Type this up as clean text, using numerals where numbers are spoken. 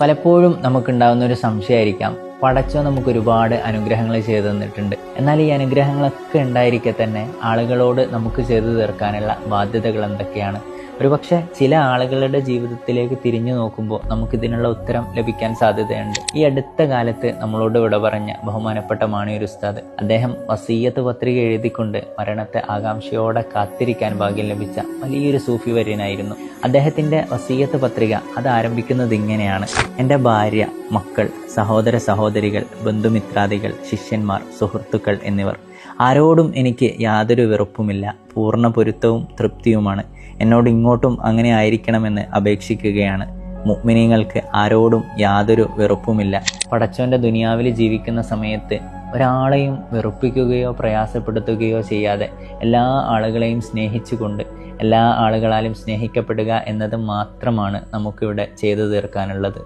പലപ്പോഴും നമുക്കുണ്ടാകുന്ന ഒരു സംശയമായിരിക്കാം, പടച്ചോൻ നമുക്ക് ഒരുപാട് അനുഗ്രഹങ്ങൾ ചെയ്തു തന്നിട്ടുണ്ട്, എന്നാൽ ഈ അനുഗ്രഹങ്ങളൊക്കെ ഉണ്ടായിരിക്കെ തന്നെ ആളുകളോട് നമുക്ക് ചെയ്തു തീർക്കാനുള്ള ബാധ്യതകൾ എന്തൊക്കെയാണ്? ഒരുപക്ഷെ ചില ആളുകളുടെ ജീവിതത്തിലേക്ക് തിരിഞ്ഞു നോക്കുമ്പോൾ നമുക്കിതിനുള്ള ഉത്തരം ലഭിക്കാൻ സാധ്യതയുണ്ട്. ഈ അടുത്ത കാലത്ത് നമ്മളോട് വിട പറഞ്ഞ ബഹുമാനപ്പെട്ട മാണിയൂർ ഉസ്താദ്, അദ്ദേഹം വസീയത്ത് പത്രിക എഴുതിക്കൊണ്ട് മരണത്തെ ആകാംക്ഷയോടെ കാത്തിരിക്കാൻ ഭാഗ്യം ലഭിച്ച വലിയൊരു സൂഫി വര്യനായിരുന്നു. അദ്ദേഹത്തിൻ്റെ വസീയത്ത് പത്രിക അത് ആരംഭിക്കുന്നത് ഇങ്ങനെയാണ്: എൻ്റെ ഭാര്യ, മക്കൾ, സഹോദര സഹോദരികൾ, ബന്ധുമിത്രാദികൾ, ശിഷ്യന്മാർ, സുഹൃത്തുക്കൾ എന്നിവർ ആരോടും എനിക്ക് യാതൊരു വെറുപ്പുമില്ല, പൂർണ്ണ പൊരുത്തവും തൃപ്തിയുമാണ്. എന്നോട് ഇങ്ങോട്ടും അങ്ങനെ ആയിരിക്കണമെന്ന് അപേക്ഷിക്കുകയാണ്. മുഅ്മിനീങ്ങൾക്ക് ആരോടും യാതൊരു വെറുപ്പുമില്ല. പടച്ചോൻ്റെ ദുനിയാവിൽ ജീവിക്കുന്ന സമയത്ത് ഒരാളെയും വെറുപ്പിക്കുകയോ പ്രയാസപ്പെടുത്തുകയോ ചെയ്യാതെ എല്ലാ ആളുകളെയും സ്നേഹിച്ചുകൊണ്ട് എല്ലാ ആളുകളാലും സ്നേഹിക്കപ്പെടുക എന്നത് മാത്രമാണ് നമുക്കിവിടെ ചെയ്തു തീർക്കാനുള്ളത്.